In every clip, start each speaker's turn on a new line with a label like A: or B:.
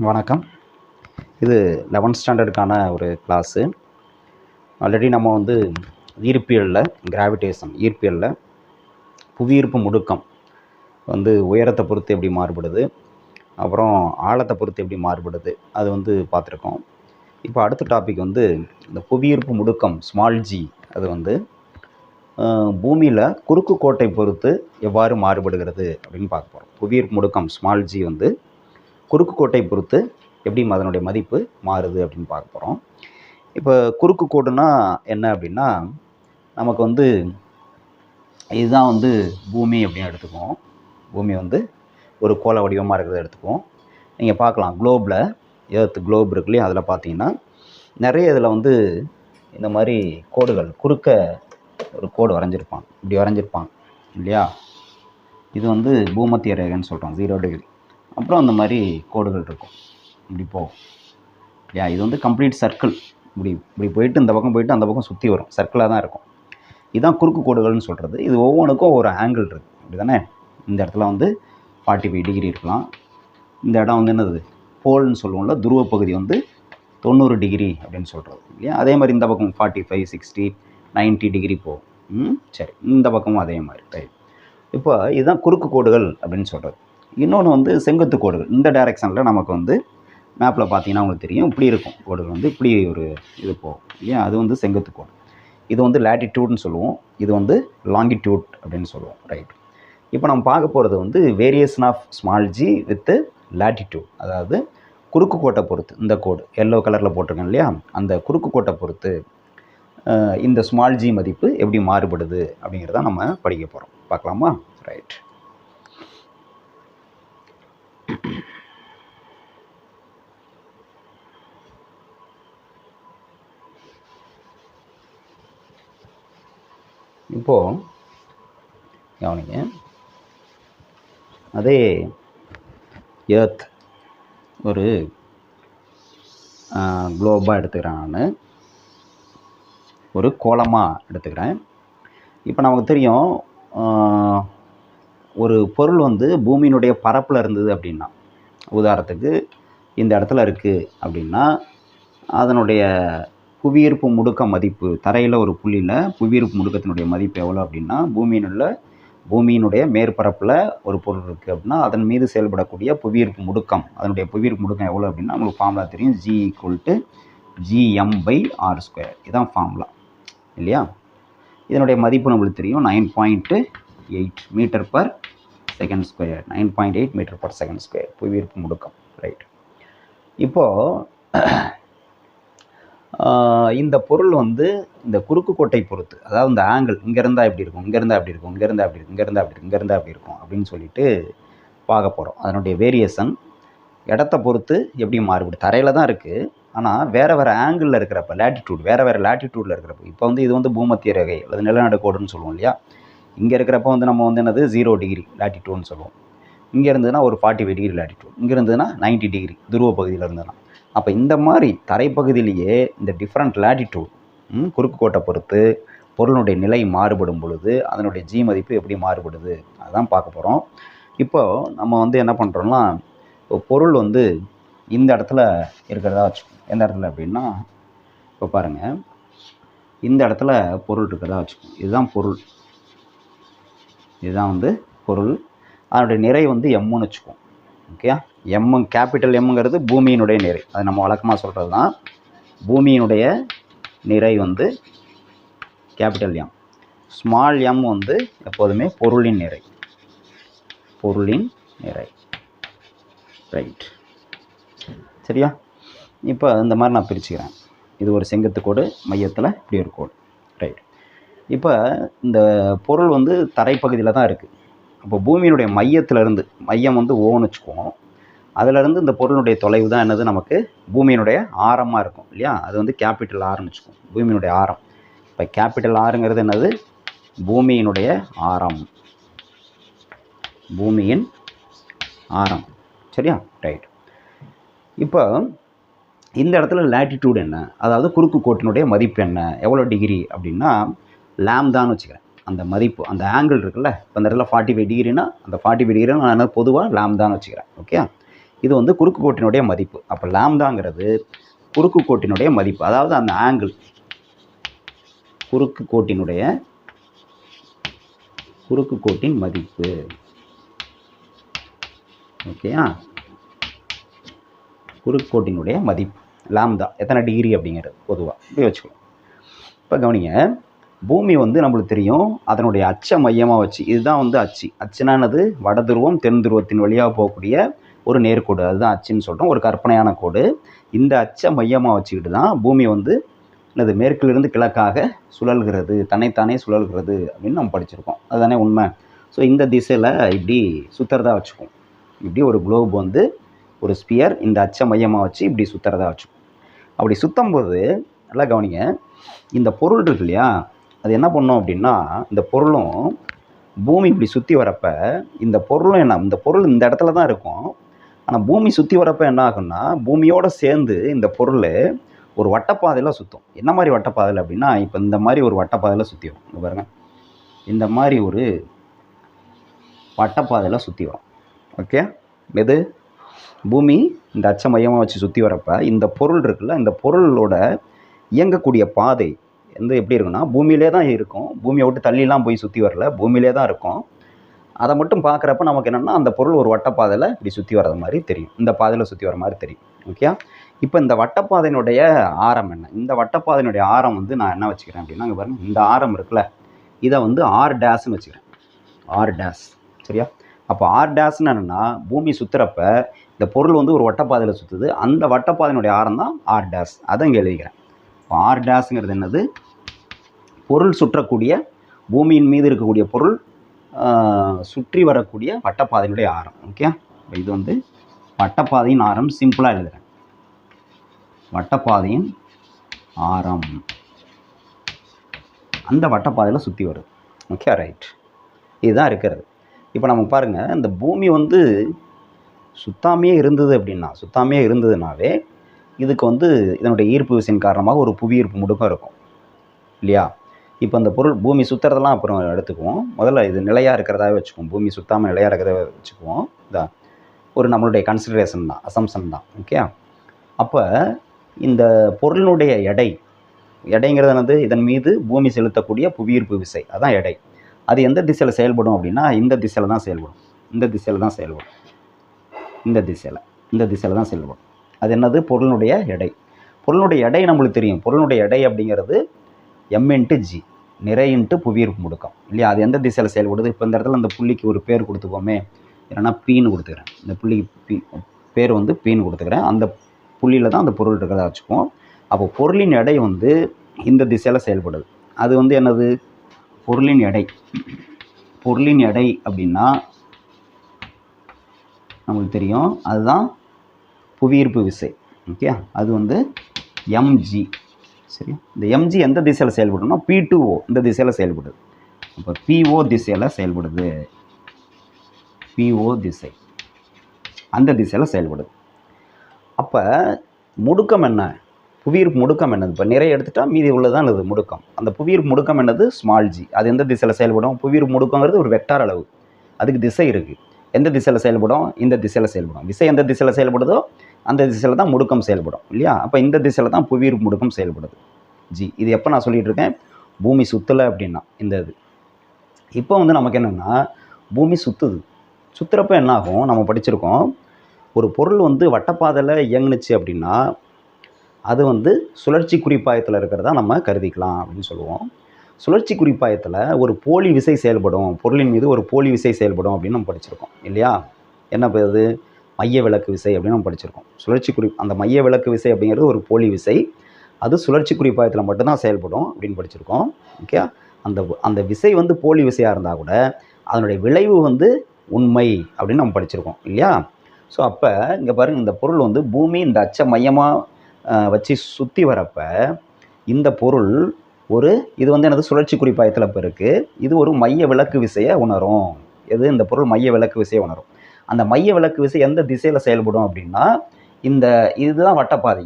A: வணக்கம். இது 11th ஸ்டாண்டர்டுக்கான ஒரு கிளாஸு. ஆல்ரெடி நம்ம ஈர்ப்பியலில் ஈர்ப்பியலில் புவியீர்ப்பு முடுக்கம் உயரத்தை பொறுத்து எப்படி மாறுபடுது, அப்புறம் ஆழத்தை பொறுத்து எப்படி மாறுபடுது, அது பார்த்துருக்கோம். இப்போ அடுத்த டாபிக் இந்த புவியீர்ப்பு முடுக்கம் ஸ்மால் ஜி அது பூமியில் குறுக்கு கோட்டை பொறுத்து எவ்வாறு மாறுபடுகிறது அப்படின்னு பார்க்க போகிறோம். புவியீர்ப்பு முடுக்கம் ஸ்மால் ஜி குறுக்கு கோட்டை பொறுத்து எப்படி அதனுடைய மதிப்பு மாறுது அப்படின்னு பார்க்க போகிறோம். இப்போ குறுக்கு கோடுனா என்ன அப்படின்னா, நமக்கு இதுதான் பூமி அப்படின்னு எடுத்துக்குவோம். பூமி ஒரு கோள வடிவமாக இருக்கிறத எடுத்துக்குவோம். நீங்கள் பார்க்கலாம் குளோபில், எர்த் குளோப் இருக்கு இல்லையா, அதில் பார்த்தீங்கன்னா நிறைய இதில் இந்த மாதிரி கோடுகள் குறுக்க ஒரு கோடு வரைஞ்சிருப்பாங்க, இப்படி வரைஞ்சிருப்பாங்க இல்லையா. இது பூமத்திய ரேகைன்னு சொல்கிறோம், 0 டிகிரி. அப்புறம் அந்த மாதிரி கோடுகள் இருக்கும், இப்படி போகும் இல்லையா. இது கம்ப்ளீட் சர்க்கிள், இப்படி போயிட்டு இந்த பக்கம் போயிட்டு அந்த பக்கம் சுற்றி வரும், சர்க்கிளாக தான் இருக்கும். இதுதான் குறுக்கு கோடுகள்னு சொல்கிறது. இது ஒவ்வொன்றுக்கும் ஒரு ஆங்கிள் இருக்குது, அப்படி தானே. இந்த இடத்துல 45 டிகிரி இருக்கலாம். இந்த இடம் என்னது போல்னு சொல்லுவோம்ல, துருவ பகுதி 90 டிகிரி அப்படின்னு சொல்கிறது இல்லையா. அதே மாதிரி இந்த பக்கம் 45, 60, 90 டிகிரி போகும். சரி, இந்த பக்கமும் அதே மாதிரி. ரைட். இப்போ இதுதான் குறுக்கு கோடுகள் அப்படின்னு சொல்கிறது. இன்னொன்று செங்குத்து கோடுகள். இந்த டைரெக்ஷனில் நமக்கு மேப்பில் பார்த்தீங்கன்னா உங்களுக்கு தெரியும், இப்படி இருக்கும் கோடுகள், இப்படி ஒரு இது போகும் இல்லையா. அது செங்குத்து கோடு. இது லேட்டிடியூட்னு சொல்லுவோம், இது லாங்கிடியூட் அப்படின்னு சொல்லுவோம். ரைட். இப்போ நம்ம பார்க்க போகிறது variation of small g with latitude. அதாவது குறுக்கு கோட்டை பொறுத்து, இந்த கோடு எல்லோ கலரில் போட்டிருக்கேன் இல்லையா, அந்த குறுக்கு கோட்டை பொறுத்து இந்த ஸ்மால் ஜி மதிப்பு எப்படி மாறுபடுது அப்படிங்கிறத நம்ம படிக்க போகிறோம். பார்க்கலாமா? ரைட். இப்போது கவனிங்க, அதே எர்த் ஒரு குளோபாக எடுத்துக்கிறேன், நான் ஒரு கோளமாக எடுத்துக்கிறேன். இப்போ நமக்கு தெரியும், ஒரு பொருள் பூமியினுடைய பரப்பில் இருந்தது அப்படின்னா, உதாரணத்துக்கு இந்த இடத்துல இருக்குது அப்படின்னா, அதனுடைய புவியீர்ப்பு முடுக்க மதிப்பு, தரையில் ஒரு புள்ளியில் புவியீர்ப்பு முடுக்கத்தினுடைய மதிப்பு எவ்வளோ அப்படின்னா, பூமியினுடைய மேற்பரப்பில் ஒரு பொருள் இருக்குது அப்படின்னா அதன் மீது செயல்படக்கூடிய புவியீர்ப்பு முடுக்கம், அதனுடைய புவியீர்ப்பு முடுக்கம் எவ்வளோ அப்படின்னா நம்மளுக்கு ஃபார்முலா தெரியும், G=gm/r². இதுதான் ஃபார்முலா இல்லையா. இதனுடைய மதிப்பு நம்மளுக்கு தெரியும், 9.8 மீட்டர்/செகண்ட் ஸ்கொயர். 9.8 மீட்டர்/செகண்ட் ஸ்கொயர் புவியீர்ப்பு முடுக்கம். ரைட். இப்போது இந்த பொருள் இந்த குறுக்கு கோட்டை பொறுத்து, அதாவது இந்த ஆங்கிள் இங்கே இருந்தால் எப்படி இருக்கும், இங்கே இருந்தால் எப்படி இருக்கும், இங்கே இருந்தால் எப்படி இருக்கும், இங்கே இருந்தால் அப்படி இங்கே இருந்தால் அப்படி இருக்கும் அப்படின்னு சொல்லிட்டு பார்க்க போகிறோம். அதனுடைய வேரியேஷன் இடத்த பொறுத்து எப்படி மாறுபடும். தரையில் தான் இருக்குது, ஆனால் வேறு வேறு ஆங்கிளில் இருக்கிறப்ப, லேட்டிடியூட் வேறு லேட்டிடியூடில் இருக்கிறப்ப, இப்போ இது பூமத்திய ரேகை அல்லது நிலநடு கோடுன்னு சொல்லுவோம் இல்லையா. இங்கே இருக்கிறப்ப நம்ம என்னது 0 டிகிரி லேட்டிடியூட்னு சொல்லுவோம். இங்கே இருந்ததுன்னா ஒரு 45 டிகிரி லேட்டிடியூட், இங்கே இருந்ததுன்னா 90 டிகிரி துருவ பகுதியில் இருந்ததுன்னா. அப்போ இந்த மாதிரி தரைப்பகுதியிலேயே இந்த டிஃப்ரெண்ட் லேட்டிடியூட் குறுக்கு கோட்டை பொறுத்து பொருளுடைய நிலை மாறுபடும் பொழுது அதனுடைய ஜி மதிப்பு எப்படி மாறுபடுது அதுதான் பார்க்க போகிறோம். இப்போது நம்ம என்ன பண்ணுறோம்னா, இப்போ பொருள் இந்த இடத்துல இருக்கிறதா வச்சுக்கோம். எந்த இடத்துல அப்படின்னா, இப்போ பாருங்கள், இந்த இடத்துல பொருள் இருக்கிறதா வச்சுக்கோம். இதுதான் பொருள், இதுதான் பொருள். அதனுடைய நிறை எம்முன்னு வச்சுக்கோம். ஓகே, கேபிட்டல் எம்ங்கிறது பூமியினுடைய நிறை. அது நம்ம வழக்கமாக சொல்கிறது தான். பூமியினுடைய நிறை கேபிட்டல் எம். ஸ்மால் எம் எப்போதுமே பொருளின் நிறை, பொருளின் நிறை. ரைட். சரியா. இப்போ இந்த மாதிரி நான் பிரிச்சுக்கிறேன். இது ஒரு செங்குத்து கோடு, மையத்தில் இப்படி ஒரு கோடு. ரைட். இப்போ இந்த பொருள் தரைப்பகுதியில் தான் இருக்குது. அப்போ பூமியினுடைய மையத்திலேருந்து, மையம் ஓன்னு வச்சுக்குவோம், அதிலேருந்து இந்த பொருளுடைய தொலைவு தான் என்னது நமக்கு பூமியினுடைய ஆரமாக இருக்கும் இல்லையா. அது கேபிட்டல் ஆர்னு வச்சுக்குவோம், பூமியினுடைய ஆரம். இப்போ கேபிட்டல் ஆருங்கிறது என்னது, பூமியினுடைய ஆரம், பூமியின் ஆரம். சரியா. ரைட். இப்போ இந்த இடத்துல லேட்டிடியூட் என்ன, அதாவது குறுக்கு கோட்டினுடைய மதிப்பு என்ன, எவ்வளோ டிகிரி அப்படின்னா லாம்டான்னு வச்சுக்கிறேன். அந்த மதிப்பு, அந்த ஆங்கிள் இருக்குல்ல, இப்போ இந்த இடத்துல 45 டிகிரினா அந்த 45 டிகிரி நான் பொதுவாக லாம்டான்னு வச்சுக்கிறேன். ஓகே, இது வந்து குறுக்கு கோட்டினுடைய மதிப்பு. அப்போ லாம்டாங்கிறது குறுக்கு கோட்டினுடைய மதிப்பு, அதாவது அந்த ஆங்கிள், குறுக்கு கோட்டின் மதிப்பு. ஓகேயா, குறுக்கு கோட்டினுடைய மதிப்பு லாம்டா எத்தனை டிகிரி அப்படிங்கிறது பொதுவாக இப்படி வச்சுக்கணும். இப்போ கவனிங்க, பூமி வந்து நம்மளுக்கு தெரியும் அதனுடைய அச்சை மையமாக வச்சு, இதுதான் வந்து அச்சுனானது வட துருவம் தென் துருவத்தின் வழியாக போகக்கூடிய ஒரு நேர்கோடு, அதுதான் அச்சுன்னு சொல்கிறோம், ஒரு கற்பனையான கோடு. இந்த அச்சை மையமாக வச்சுக்கிட்டு தான் பூமி வந்து என்னது மேற்கிலிருந்து கிழக்காக சுழல்கிறது, தன்னைத்தானே சுழல்கிறது அப்படின்னு நம்ம படிச்சிருக்கோம். அதுதானே உண்மை. ஸோ இந்த திசையில் இப்படி சுற்றுறதா வச்சுக்கோம். இப்படி ஒரு குளோப் வந்து ஒரு ஸ்பியர் இந்த அச்சை மையமாக வச்சு இப்படி சுற்றுறதா வச்சுக்கோம். அப்படி சுற்றும் போது நல்லா கவனிங்க, இந்த பொருள் இருக்கு இல்லையா, அது என்ன பண்ணோம் அப்படின்னா, இந்த பொருளும் பூமி இப்படி சுற்றி வரப்போ இந்த பொருளும் இந்த பொருள் இந்த இடத்துல தான் இருக்கும். ஆனால் பூமி சுற்றி வரப்போ என்ன ஆகும்னா, பூமியோடு சேர்ந்து இந்த பொருள் ஒரு வட்டப்பாதையில் சுற்றும். என்ன மாதிரி வட்டப்பாதையில் அப்படின்னா, இப்போ இந்த மாதிரி ஒரு வட்டப்பாதையில் சுற்றி வரும். இங்கே பாருங்கள், இந்த மாதிரி ஒரு வட்டப்பாதையில் சுற்றி வரும். ஓகே, எது பூமி இந்த அச்ச மையமாக வச்சு சுற்றி வரப்போ இந்த பொருள் இருக்குல்ல, இந்த பொருளோட இயங்கக்கூடிய பாதை எப்படி இருக்குன்னா பூமியிலே தான் இருக்கும். பூமியை விட்டு தள்ளிலாம் போய் சுற்றி வரல, பூமியிலே தான் இருக்கும். அதை மட்டும் பார்க்குறப்ப நமக்கு என்னென்னா அந்த பொருள் ஒரு வட்டப்பாதையில் இப்படி சுற்றி வர்றது மாதிரி தெரியும், இந்த பாதையில் சுற்றி வர மாதிரி தெரியும். ஓகே, இப்போ இந்த வட்டப்பாதையினுடைய ஆரம் என்ன? இந்த வட்டப்பாதையினுடைய ஆரம் வந்து நான் என்ன வச்சுக்கிறேன் அப்படின்னா, இங்கே பாருங்கள், இந்த ஆரம் இருக்குல்ல, இதை வந்து ஆர் டேஷ்னு வச்சுக்கிறேன். ஆர் டேஷ், சரியா? அப்போ ஆர் டேஷ்னு என்னென்னா, பூமி சுற்றுறப்ப இந்த பொருள் வந்து ஒரு வட்டப்பாதையில் சுற்றுது, அந்த வட்டப்பாதையினுடைய ஆரம் தான் ஆர் டேஷ். அதை இங்கே எழுதிக்கிறேன். இப்போ ஆர் டேஷ்ங்கிறது என்னது? பொருள் சுற்றக்கூடிய, பூமியின் மீது இருக்கக்கூடிய பொருள் சுற்றி வரக்கூடிய வட்டப்பாதையினுடைய ஆரம். ஓகே, இது வந்து வட்டப்பாதையின் ஆரம். சிம்பிளாக எழுதுகிறேன், வட்டப்பாதையின் ஆரம் அந்த வட்டப்பாதையில் சுற்றி வருது. ஓகே, ரைட், இதுதான் இருக்கிறது. இப்போ நம்ம பாருங்கள், இந்த பூமி வந்து சுத்தாமையே இருந்ததுனாவே இதுக்கு வந்து இதனுடைய ஈர்ப்பு விசையின் காரணமாக ஒரு புவியீர்ப்பு முடுக்கம் இருக்கும் இல்லையா? இப்போ அந்த பொருள் பூமி சுற்றுறதெல்லாம் அப்புறம் எடுத்துக்குவோம். முதல்ல இது நிலையாக இருக்கிறதாவே வச்சுக்குவோம், பூமி சுத்தாமல் நிலையாக இருக்கிறதாவே வச்சுக்குவோம். இதான் ஒரு நம்மளுடைய கன்சிடரேஷன் தான், அசம்சன் தான். ஓகே, அப்போ இந்த பொருளினுடைய எடைங்கிறது என்னது? இதன் மீது பூமி செலுத்தக்கூடிய புவியீர்ப்பு விசை, அதான் எடை. அது எந்த திசையில் செயல்படும் அப்படின்னா, இந்த திசையில் தான் செயல்படும். இந்த திசையில் தான் செயல்படும். அது என்னது? பொருளினுடைய எடை. பொருளுடைய எடை நம்மளுக்கு தெரியும். பொருளுடைய எடை அப்படிங்கிறது m×g, நிறை × புவியீர்ப்பு முடுக்கம் இல்லையா? அது எந்த திசையில் செயல்படுது? இப்போ இந்த இடத்துல இந்த புள்ளிக்கு ஒரு பேர் கொடுத்துக்கோமே, இல்லைன்னா பீன்னு கொடுத்துக்கிறேன். இந்த புள்ளிக்கு பேர் வந்து பீன்னு கொடுத்துக்கிறேன். அந்த புள்ளியில் தான் அந்த பொருள் இருக்கிறதா வச்சுக்குவோம். அப்போ பொருளின் எடை வந்து இந்த திசையில் செயல்படுது. அது வந்து என்னது? பொருளின் எடை அப்படின்னா நம்மளுக்கு தெரியும், அதுதான் புவியீர்ப்பு விசை. ஓகே, அது வந்து mg. சரி, இந்த mg எந்த திசையில் செயல்படும்னா P2O இந்த திசையில் செயல்படுது. அப்போ PO திசையில் செயல்படுது, PO திசை அந்த திசையில் செயல்படுது. அப்போ முடுக்கம் என்ன? புவியீர்ப்பு முடுக்கம் என்னது? இப்போ நிறைய எடுத்துட்டா மீதி உள்ளதான் அது முடுக்கம். அந்த புவியீர்ப்பு முடுக்கம் என்னது? Small g. அது எந்த திசையில் செயல்படும்? புவியீர்ப்பு முடுக்கங்கிறது ஒரு வெக்டார் அளவு, அதுக்கு திசை இருக்குது. எந்த திசையில் செயல்படும்? இந்த திசையில் செயல்படும். விசை எந்த திசையில் செயல்படுதோ அந்த திசையில் தான் முடுக்கம் செயல்படும் இல்லையா? அப்போ இந்த திசையில் தான் புவியீர்ப்பு முடுக்கம் செயல்படுது, ஜி. இது எப்போ நான் சொல்லிகிட்டு இருக்கேன்? பூமி சுற்றலை அப்படின்னா இந்த இது. இப்போ வந்து நமக்கு என்னென்னா, பூமி சுற்றுறப்ப என்ன ஆகும்? நம்ம படிச்சிருக்கோம், ஒரு பொருள் வந்து வட்டப்பாதையில் இயங்குனுச்சு அப்படின்னா அது வந்து சுழற்சி குறிப்பாயத்தில் இருக்கிறதா நம்ம கருதிக்கலாம் அப்படின்னு சொல்லுவோம். சுழற்சி குறிப்பாயத்தில் ஒரு போலி விசை செயல்படும், பொருளின் மீது ஒரு போலி விசை செயல்படும் அப்படின்னு நம்ம படிச்சிருக்கோம் இல்லையா? என்ன அது? மைய விலக்கு விசை அப்படின்னு நம்ம படிச்சிருக்கோம். அந்த மைய விலக்கு விசை அப்படிங்கிறது ஒரு போலி விசை, அது சுழற்சி குறிப்பாயத்தில் மட்டும்தான் செயல்படும் அப்படின்னு படிச்சிருக்கோம். ஓகே, அந்த விசை வந்து போலி விசையாக இருந்தால் கூட அதனுடைய விளைவு வந்து உண்மை அப்படின்னு நம்ம படிச்சிருக்கோம் இல்லையா? ஸோ அப்போ இங்கே பாருங்கள், இந்த பொருள் வந்து பூமி இந்த அச்சை மையமாக வச்சு சுற்றி வரப்ப இந்த பொருள் இது வந்து எனது சுழற்சி குறிப்பாயத்தில் இப்போ இருக்குது, இது ஒரு மைய விலக்கு விசையை உணரும். இந்த பொருள் மைய விலக்கு விசையை உணரும். அந்த மைய விலக்கு விசை எந்த திசையில் செயல்படும் அப்படின்னா, இதுதான் வட்டப்பாதை.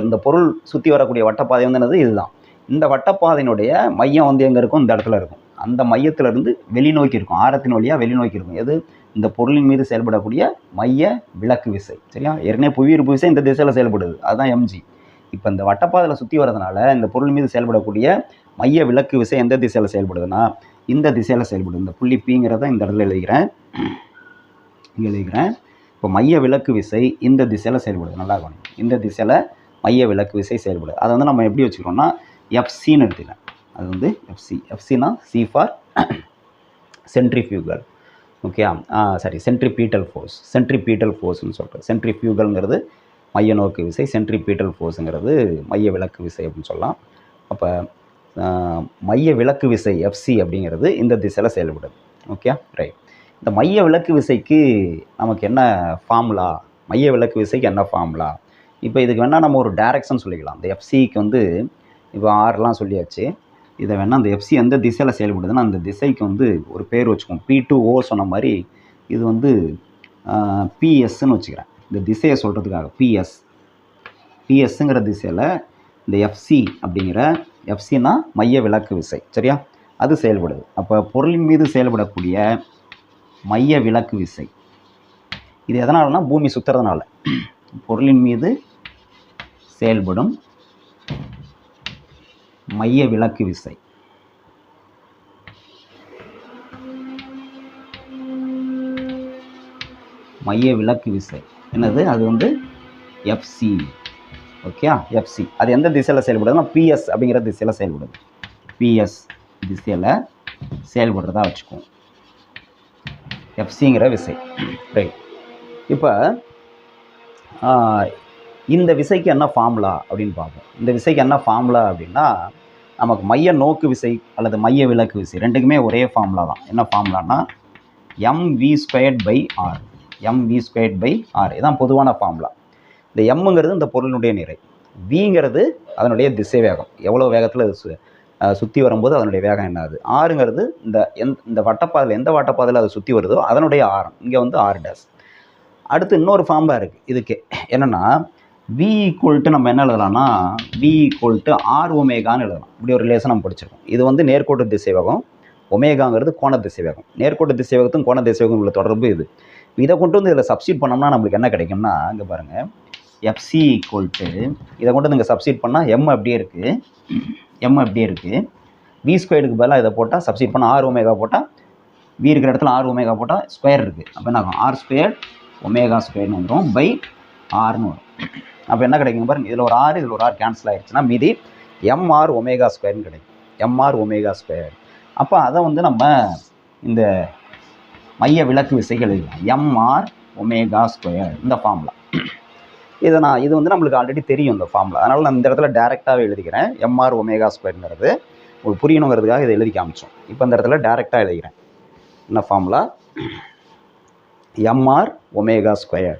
A: இந்த பொருள் சுற்றி வரக்கூடிய வட்டப்பாதை வந்து என்னது? இதுதான். இந்த வட்டப்பாதையினுடைய மையம் வந்து எங்கே இருக்கும்? இந்த இடத்துல இருக்கும். அந்த மையத்திலிருந்து வெளிநோக்கி இருக்கும், ஆரத்தின் வழியாக வெளிநோக்கி இருக்கும். இந்த பொருளின் மீது செயல்படக்கூடிய மைய விலக்கு விசை. சரியா? ஏற்கனவே புவியீர்ப்பு விசை இந்த திசையில் செயல்படுது, அதுதான் mg. இப்போ இந்த வட்டப்பாதையில் சுற்றி வரதுனால இந்த பொருள் மீது செயல்படக்கூடிய மைய விலக்கு விசை எந்த திசையில் செயல்படுதுன்னா இந்த திசையில் செயல்படுது. இந்த புள்ளி Pங்கிறத இந்த இடத்துல எழுதிக்கிறேன். இப்போ மைய விலக்கு விசை இந்த திசையில் செயல்படுது. நல்லா இருக்கணும். இந்த திசையில் மைய விலக்கு விசை செயல்படுது. அதை வந்து நம்ம எப்படி வச்சுக்கிறோம்னா எஃப்சின்னு எடுத்துக்கலாம். அது வந்து எஃப்சினா C for centrifugal. Okay, sorry, centripetal ஃபோர்ஸ்னு சொல்கிறேன். சென்ட்ரிஃபியூகல்ங்கிறது மைய நோக்கு விசை, சென்ட்ரிபீட்டல் ஃபோர்ஸுங்கிறது மைய விலக்கு விசை அப்படின்னு சொல்லலாம். அப்போ மைய விலக்கு விசை எஃப்சி அப்படிங்கிறது இந்த திசையில் செயல்படுது. Okay, right. இந்த மைய விலக்கு விசைக்கு நமக்கு என்ன ஃபார்முலா? மைய விலக்கு விசைக்கு என்ன ஃபார்முலா? இப்போ இதுக்கு வேணால் நம்ம ஒரு டைரக்ஷன் சொல்லிக்கலாம். இந்த எஃப்சிக்கு வந்து இப்போ ஆர்லாம் சொல்லியாச்சு. இதை வேணால் அந்த எஃப்சி எந்த திசையில் செயல்படுதுன்னா அந்த திசைக்கு வந்து ஒரு பேர் வச்சுக்கோம். P2O சொன்ன மாதிரி இது வந்து பிஎஸ்ன்னு வச்சுக்கிறேன். இந்த திசையை சொல்கிறதுக்காக பிஎஸ்ங்கிற திசையில் இந்த எஃப்சி அப்படிங்கிற எஃப்சினா மைய விலக்கு விசை. சரியா? அது செயல்படுது. அப்போ பொருளின் மீது செயல்படக்கூடிய மைய விலக்கு விசை இது எதனாலனா பூமி சுற்றுறதுனால. பொருளின் மீது செயல்படும் மைய விலக்கு விசை என்னது? அது வந்து எஃப்சி. ஓகே, எஃப்சி அது எந்த திசையில் செயல்படுதுன்னா பிஎஸ் அப்படிங்கிற திசையில் செயல்படுது. பிஎஸ் திசையில் செயல்படுறதா வச்சுக்குவோம் எஃப்சிங்கிற விசை. ரைட். இப்போ இந்த விசைக்கு என்ன ஃபார்முலா அப்படின்னு பார்ப்போம். இந்த விசைக்கு என்ன ஃபார்முலா அப்படின்னா நமக்கு மைய நோக்கு விசை அல்லது மைய விலக்கு விசை ரெண்டுக்குமே ஒரே ஃபார்முலா தான். என்ன ஃபார்முலானா mv²/r. mv²/r இதுதான் பொதுவான ஃபார்முலா. இந்த எம்ங்கிறது இந்த பொருளினுடைய நிறை, விங்கிறது அதனுடைய திசை வேகம், எவ்வளோ வேகத்தில் சுற்றி வரும்போது அதனுடைய வேகம் என்னது. ஆறுங்கிறது இந்த வட்டப்பாதையில் எந்த வட்டப்பாதையில் அது சுற்றி வருதோ அதனுடைய ஆரம், இங்கே வந்து r'. அடுத்து இன்னொரு ஃபார்முலா இருக்குது இதுக்கு. என்னென்னா v = நம்ம என்ன எழுதலாம்னா v = r⍵ன்னு எழுதலாம். இப்படி ஒரு ரிலேஷன் நம்ம படிச்சிருக்கோம். இது வந்து நேர்கோட்டு திசைவேகம், ஒமேகாங்கிறது கோண திசைவேகம். நேர்கோட்டு திசைவேகத்தும் கோண திசைவேகம் உள்ள தொடர்பு இது. இதை கொண்டு வந்து இதில் சப்ஸ்டிட் பண்ணோம்னா நம்மளுக்கு என்ன கிடைக்கும்னா இங்கே பாருங்கள், எஃப்சி இதை கொண்டு வந்து இங்கே சப்ஸ்டிட் பண்ணால் எம் அப்படியே இருக்குது, v²க்கு பதிலாக இதை போட்டால் சப்ஸ்டிட் பண்ணால் r⍵ போட்டால் v இருக்கிற இடத்துல r⍵ போட்டால் ஸ்கொயர் இருக்குது. அப்போ என்ன ஆகும்? r²ω² வந்துடும் பை rன்னு வரும். அப்போ என்ன கிடைக்கும் பாருங்க, இதில் ஒரு r இதில் ஒரு r கேன்சல் ஆகிடுச்சுன்னா மீதி mr⍵² கிடைக்கும். mr⍵². அப்போ அதை வந்து நம்ம இந்த மைய விலக்கு விசைகள் mr⍵², இந்த ஃபார்முலா. இது வந்து நம்மளுக்கு ஆல்ரெடி தெரியும் இந்த ஃபார்முலா. அதனால் நான் இந்த இடத்துல டேரெக்டாகவே எழுதிக்கிறேன். mr⍵²ங்கிறது ஒரு புரியணுங்கிறதுக்காக இதை எழுதி காமிச்சோம். இப்போ இந்த இடத்துல டேரெக்டாக எழுதிக்கிறேன். என்ன ஃபார்முலா? mr⍵².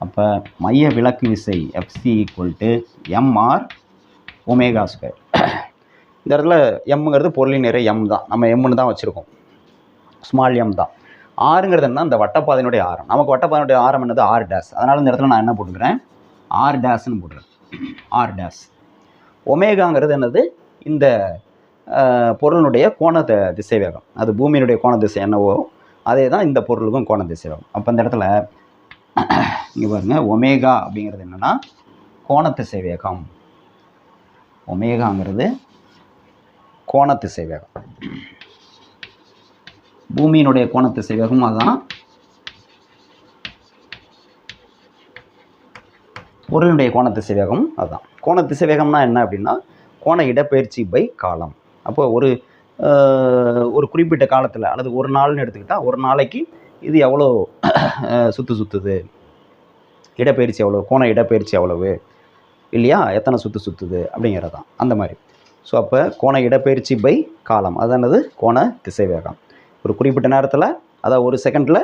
A: அப்போ மைய விலக்கு விசை எஃப்சி = mr⍵². இந்த இடத்துல எம்ங்கிறது பொருளின் நிறை எம் தான், நம்ம எம்னு தான் வச்சுருக்கோம், ஸ்மால் எம் தான். ஆறுங்கிறது என்ன? இந்த வட்டப்பாதையினுடைய ஆரம். நமக்கு வட்டப்பாதையினுடைய ஆரம் என்னது? r'. அதனால் இந்த இடத்துல நான் என்ன போட்டுக்கிறேன்? r''ன்னு போட்டுறேன். r'. ஒமேகாங்கிறது என்னது? இந்த பொருளினுடைய கோண திசைவேகம். அது பூமியினுடைய கோண திசை என்னவோ அதே தான் இந்த பொருளுக்கும் கோண திசைவேகம். அப்போ இந்த இடத்துல இங்கே பாருங்கள், ஒமேகா அப்படிங்கிறது என்னென்னா கோண திசைவேகம். ஒமேகாங்கிறது கோண திசைவேகம். பூமியினுடைய கோண திசைவேகம் அதுதான். பொருளினுடைய கோண திசைவேகம் அதுதான். கோண திசைவேகம்னா என்ன அப்படின்னா கோண இடப்பெயர்ச்சி பை காலம். அப்போ ஒரு குறிப்பிட்ட காலத்தில் அல்லது ஒரு நாள்னு எடுத்துக்கிட்டால் ஒரு நாளைக்கு இது எவ்வளோ சுற்றுது, இடப்பெயர்ச்சி எவ்வளோ, கோண இடப்பெயர்ச்சி எவ்வளவு இல்லையா, எத்தனை சுற்றுது அப்படிங்கிறது தான் அந்த மாதிரி. ஸோ அப்போ கோண இடப்பெயர்ச்சி பை காலம் அதானது கோண திசைவேகம். ஒரு குறிப்பிட்ட நேரத்தில் அதாவது ஒரு செகண்டில்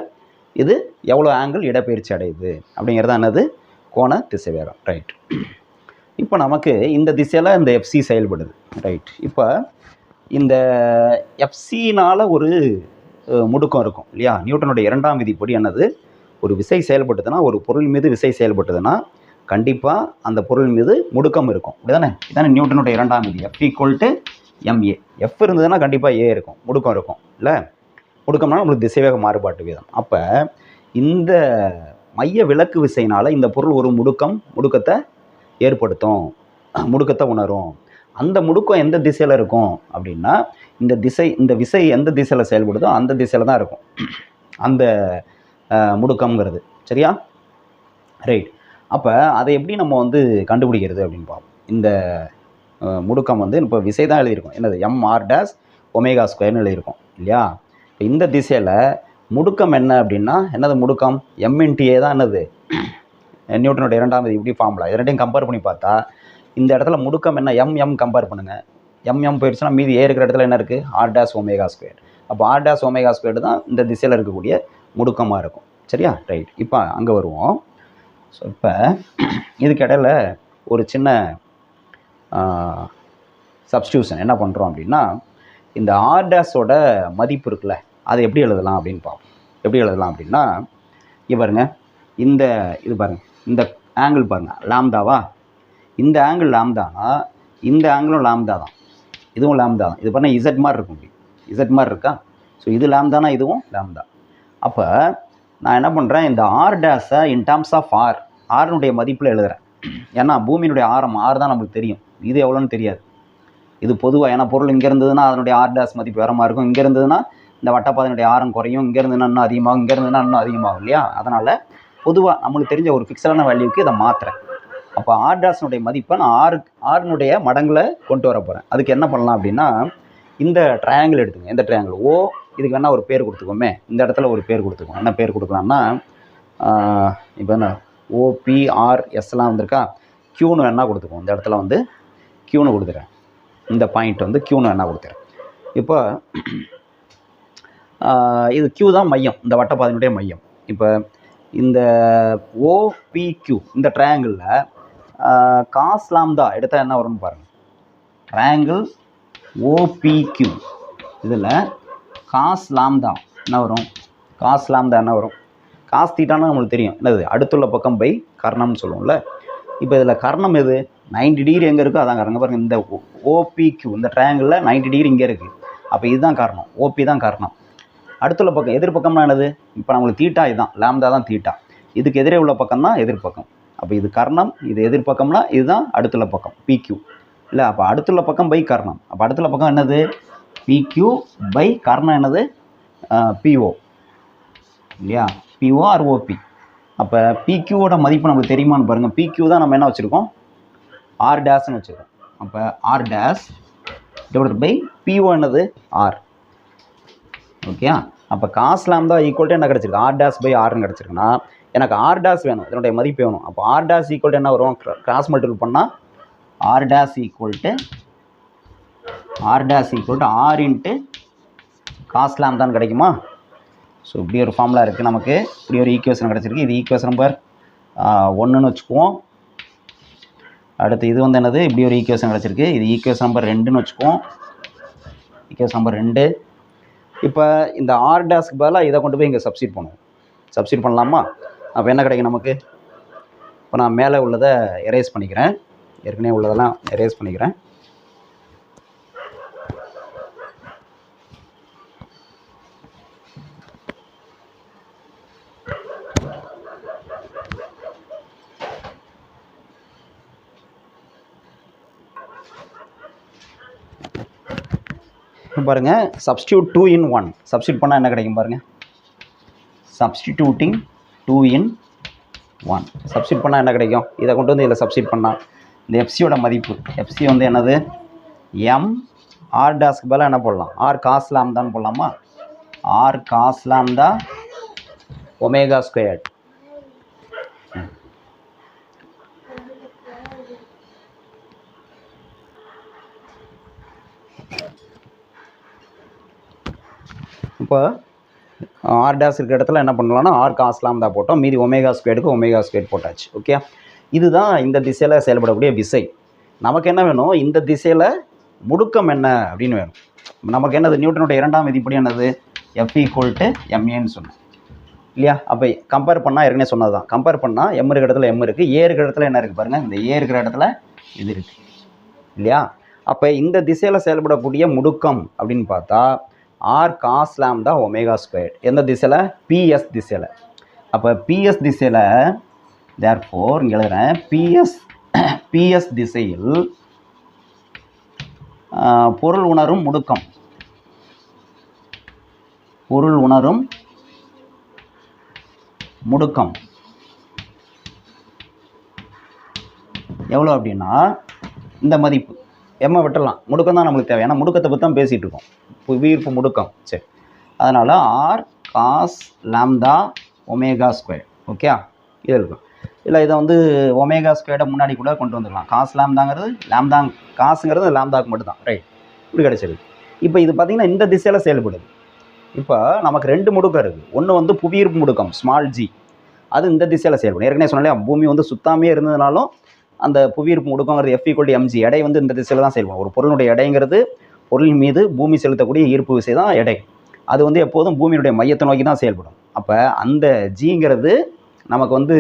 A: இது எவ்வளோ ஆங்கிள் இடப்பெயர்ச்சி அடையுது அப்படிங்கிறது என்னது? கோண திசைவேகம். ரைட். இப்போ நமக்கு இந்த திசையில் இந்த எஃப்சி செயல்படுது. ரைட். இப்போ இந்த எஃப்சினால் ஒரு முடுக்கம் இருக்கும் இல்லையா? நியூட்டனுடைய 2ஆம் விதிப்படி என்னது? ஒரு விசை செயல்பட்டுதுன்னா, ஒரு பொருள் மீது விசை செயல்பட்டுதுன்னா கண்டிப்பாக அந்த பொருள் மீது முடுக்கம் இருக்கும். இப்படிதானே? இதானே நியூட்டனுடைய 2ஆம் விதி. F = ma. எஃப் இருந்ததுன்னா கண்டிப்பாக ஏ இருக்கும், முடுக்கம் இருக்கும் இல்லை? முடுக்கம்னா நம்மளுக்கு திசைவேக மாறுபாட்டு வீதம். அப்போ இந்த மைய விலக்கு விசையினால் இந்த பொருள் ஒரு முடுக்கத்தை ஏற்படுத்தும், முடுக்கத்தை உணரும். அந்த முடுக்கம் எந்த திசையில் இருக்கும் அப்படின்னா இந்த விசை எந்த திசையில் செயல்படுதோ அந்த திசையில் தான் இருக்கும் அந்த முடுக்கம்ங்கிறது. சரியா? ரைட். அப்போ அதை எப்படி நம்ம வந்து கண்டுபிடிக்கிறது அப்படின்னு பார்ப்போம். இந்த முடுக்கம் வந்து இப்போ விசை தான் எழுதியிருக்கோம், என்னது mr'(ω²) எழுதியிருக்கோம் இல்லையா? இப்போ இந்த திசையில் முடுக்கம் என்ன அப்படின்னா என்னது முடுக்கம்? m×a தான் என்னது நியூட்டனோட இரண்டாம் விதி. இப்படி ஃபார்முலா இது ரெண்டையும் கம்பேர் பண்ணி பார்த்தா இந்த இடத்துல முடுக்கம் என்ன? m கம்பேர் பண்ணுங்கள். m போயிடுச்சுன்னா மீதி ஏ இருக்கிற இடத்துல என்ன இருக்குது? r'(ω²). அப்போ r'(ω²) தான் இந்த திசையில் இருக்கக்கூடிய முடுக்கமாக இருக்கும். சரியா? ரைட். இப்போ அங்கே வருவோம். ஸோ இப்போ இதுக்கு இடையில் ஒரு சின்ன சப்ஸ்டியூஷன் என்ன பண்ணுறோம் அப்படின்னா இந்த r' மதிப்பு இருக்குல்ல, அதை எப்படி எழுதலாம் அப்படின்னு பார்ப்போம். எப்படி எழுதலாம் அப்படின்னா இங்கே பாருங்கள், இது பாருங்கள், இந்த ஆங்கிள் பாருங்கள் லாம்தாவா? இந்த ஆங்கிள் லாம்தானா இந்த ஆங்கிளும் லாம்தா தான், இதுவும் லாம்தா தான். இது பாருங்கள் இசட் மாதிரி இருக்கும், இசட் மாதிரி இருக்கா? ஸோ இது லாம்தானா இதுவும் லாம்தா. அப்போ நான் என்ன பண்ணுறேன், இந்த r' இன் டேர்ம்ஸ் ஆஃப் ஆர்னுடைய மதிப்பில் எழுதுகிறேன். ஏன்னா பூமியினுடைய ஆரம் ஆர் தான் நம்மளுக்கு தெரியும், இது எவ்வளோன்னு தெரியாது. இது பொதுவாக ஏன்னா பொருள் இங்கே இருந்ததுன்னா அதனுடைய r' மதிப்பு வேற மாதிரி இருக்கும், இங்கே இருந்ததுன்னா இந்த வட்டப்பாதையினுடைய ஆரம் குறையும், இங்கே இருந்ததுன்னா இன்னும் அதிகமாகும், இங்கே இருந்ததுன்னா இன்னும் அதிகமாகும் இல்லையா? அதனால் பொதுவாக நம்மளுக்கு தெரிஞ்ச ஒரு ஃபிக்ஸடான வேல்யூக்கு இதை மாற்றுறேன். அப்போ r' மதிப்பை நான் ஆறுனுடைய மடங்கில் கொண்டு வர போகிறேன். அதுக்கு என்ன பண்ணலாம் அப்படின்னா இந்த ட்ரையாங்கிள் எடுத்துங்க. இந்த ட்ரையாங்கிள் ஓ, இதுக்கு வேணால் ஒரு பேர் கொடுத்துக்கோமே. இந்த இடத்துல ஒரு பேர் கொடுத்துக்கோம். என்ன பேர் கொடுக்கலாம்னா இப்போ என்ன OPRSலாம் வந்திருக்கா, க்யூன்னு வேணால் கொடுத்துக்கோம். இந்த இடத்துல வந்து க்யூன்னு கொடுத்துறேன். இந்த பாயிண்ட் வந்து க்யூன்னு வேணால் கொடுத்துறேன். இப்போ இது க்யூ தான் மையம், இந்த வட்டப்பாதையினுடைய மையம். இப்போ இந்த OPQ இந்த ட்ரையாங்கிளில் காஸ் லாம்தா எடுத்தால் என்ன வரும்னு பாருங்கள். ட்ரையாங்கிள் OPQ இதில் காஸ் லாம்தா என்ன வரும்? காஸ் லாம்தா என்ன வரும்? காஸ் தீட்டானா நம்மளுக்கு தெரியும், என்னது அடுத்துள்ள பக்கம் பை கர்ணம்னு சொல்லுவோம்ல. இப்போ இதில் கர்ணம் எது? 90 டிகிரி எங்கே இருக்கோ அதான் காரணம். பாருங்கள் இந்த OPQ இந்த ட்ரையாங்கிளில் 90 டிகிரி இங்கே இருக்குது. அப்போ இதுதான் காரணம், OP தான் காரணம். அடுத்துள்ள பக்கம் எதிர்பக்கம்னா என்னது? இப்போ நம்மளுக்கு தீட்டா இதுதான், லாம்தா தான் தீட்டா. இதுக்கு எதிரே உள்ள பக்கம் தான் எதிர்பக்கம். அப்போ இது கர்ணம், இது எதிர்பக்கம்னா இதுதான் அடுத்துள்ள பக்கம் PQ இல்லை. அப்போ அடுத்துள்ள பக்கம் பை கர்ணம். அப்போ அடுத்துள்ள பக்கம் என்னது? PQ பை கர்ணம் என்னது? PO இல்லையா? PO or OP. அப்போ PQவோட மதிப்பு நமக்கு தெரியுமான்னு பாருங்கள். PQ தான் நம்ம என்ன வச்சுருக்கோம்? r' வச்சுருக்கோம். அப்போ r' டிவைடட் பை PO என்னது? R. ஓகே. அப்போ காஸ் லாம்தா ஈக்குவல் என்ன கிடச்சிருக்கு? r' பை rன்னு கிடச்சிருக்குன்னா எனக்கு r' வேணும், இதனுடைய மதிப்பு வேணும். அப்போ r' ஈக்குவல் என்ன வரும்? கிராஸ் மல்டிபிள் பண்ணால் r' equal to r into cos லாம்தான்னு கிடைக்குமா? ஸோ இப்படி ஒரு ஃபார்முலா இருக்குது நமக்கு, இப்படி ஒரு ஈக்குவேஷன் கிடச்சிருக்கு. இது ஈக்குவேஷன் நம்பர் 1ன்னு வச்சுக்குவோம். அடுத்து இது வந்து என்னது? இப்படி ஒரு ஈக்குவேஷன் கிடச்சிருக்கு. இது ஈக்குவேஷன் நம்பர் 2ன்னு வச்சுக்குவோம். Equation number 2. இப்போ இந்த r' பதிலாக இதை கொண்டு போய் இங்கே சப்ஸ்டிட் பண்ணுவோம். சப்ஸ்டிட் பண்ணலாமா? அப்போ என்ன கிடைக்கும் நமக்கு? இப்போ நான் மேலே உள்ளதை எரேஸ் பண்ணிக்கிறேன், ஏற்கனவே உள்ளதெல்லாம் எரேஸ் பண்ணிக்கிறேன். பாருங்கள், சப்ஸ்டியூட் 2 in 1 சப்ஸ்டியூட் பண்ணால் என்ன கிடைக்கும் பாருங்கள். சப்ஸ்டிடியூட்டிங் 2 in 1 சப்ஸ்டியூட் பண்ணால் என்ன கிடைக்கும்? இதை கொண்டு வந்து இதில் சப்ஸ்டியூட் பண்ணால் இந்த எஃப்சியோட மதிப்பு, எஃப்சி வந்து என்னது? r' பதிலாக என்ன போடலாம்? r cos லாம்தான்னு போடலாமா? r cos லாம்தா ω². இப்போ r' இருக்கிற இடத்துல என்ன பண்ணலாம்னா r cos லாம்தா போட்டோம், மீதி ω²க்கு ω² போட்டாச்சு. ஓகே. இதுதான் இந்த திசையில் செயல்படக்கூடிய விசை. நமக்கு என்ன வேணும்? இந்த திசையில் முடுக்கம் என்ன அப்படின்னு வேணும். நமக்கு என்னது? நியூட்டனுடைய இரண்டாம் விதிப்படி என்னது? F = maன்னு சொன்னேன் இல்லையா? அப்போ கம்பேர் பண்ணால் ஏற்கனவே சொன்னது தான். கம்பேர் பண்ணால் m இருக்கிற இடத்துல m இருக்குது, a இருக்கிற இடத்துல என்ன இருக்குது பாருங்கள், இந்த a இருக்கிற இடத்துல இது இருக்குது இல்லையா? அப்போ இந்த திசையில் செயல்படக்கூடிய முடுக்கம் அப்படின்னு பார்த்தா R cos lambda omega square எந்த திசையில்? பிஎஸ் திசையில். அப்போ பிஎஸ் திசையில் தேர்ஃபோர் இங்கே எழுதுகிறேன், பிஎஸ் திசையில் பொருள் உணரும் முடுக்கம் எவ்வளோ அப்படின்னா இந்த மதிப்பு எம்மை விட்டுடலாம், முடுக்கம் தான் நம்மளுக்கு தேவை, ஏன்னா முடுக்கத்தை பற்றி தான் பேசிகிட்டு இருக்கோம், புவியீர்ப்பு முடுக்கம். சரி, அதனால் R cos lambda omega square. Okay, இது இருக்கும். இல்லை இதை வந்து ஒமேகா ஸ்கொயர்டை முன்னாடி கூட கொண்டு வந்துடலாம். காஸ் லாம்டாங்கிறது காசுங்கிறது லாம்டாக்கு மட்டும்தான். ரைட், இப்படி கிடச்சிருக்கு. இப்போ இது பார்த்திங்கன்னா இந்த திசையில் செயல்படுது. இப்போ நமக்கு 2 முடுக்கம் இருக்குது. ஒன்று வந்து புவியீர்ப்பு முடுக்கம் ஸ்மால் ஜி, அது இந்த திசையில் செயல்படும். ஏற்கனவே சொன்னாலே பூமி வந்து சுத்தாமே இருந்ததுனாலும் அந்த புவியீர்ப்பு முடுக்கங்கிறது F=mg, எடை வந்து இந்த திசையில் தான் செயல்படும். ஒரு பொருளுடைய எடைங்கிறது பொருளின் மீது பூமி செலுத்தக்கூடிய ஈர்ப்பு விசை தான் எடை. அது வந்து எப்போதும் பூமியினுடைய மையத்தை நோக்கி தான் செயல்படும். அப்போ அந்த ஜிங்கிறது நமக்கு வந்து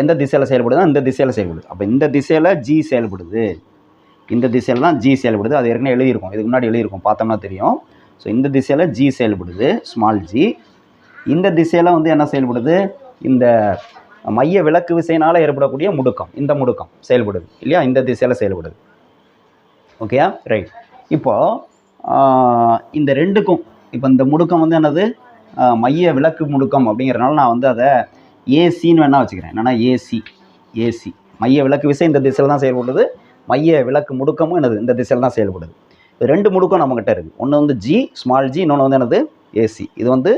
A: எந்த திசையில் செயல்படுதுன்னா இந்த திசையில் செயல்படுது. அப்போ இந்த திசையில் ஜி செயல்படுது, இந்த திசையில் தான் ஜி செயல்படுது. அது ஏற்கனவே எழுதியிருக்கும், இதுக்கு முன்னாடி எழுதியிருக்கும், பார்த்தோம்னா தெரியும். ஸோ இந்த திசையில் ஜி செயல்படுது, ஸ்மால் ஜி. இந்த திசையில் வந்து என்ன செயல்படுது? இந்த மைய விலக்கு விசையினால் ஏற்படக்கூடிய முடுக்கம், இந்த முடுக்கம் செயல்படுது இல்லையா, இந்த திசையில் செயல்படுது. ஓகேயா, ரைட். இப்போது இந்த ரெண்டுக்கும் இப்போ இந்த முடுக்கம் வந்து என்னது? மைய விலக்கு முடுக்கம் அப்படிங்கிறனால நான் வந்து அதை ஏசின்னு வேணால் வச்சுக்கிறேன். என்னென்னா ஏசி மைய விலக்கு விசை இந்த திசையில் தான் செயல்படுது, மைய விலக்கு முடுக்கமும் என்னது? இந்த திசையில் தான் செயல்படுது. 2 முடுக்கம் நம்மக்கிட்ட இருக்குது. ஒன்று வந்து ஜி ஸ்மால் ஜி, இன்னொன்று வந்து என்னது? ஏசி. இது வந்து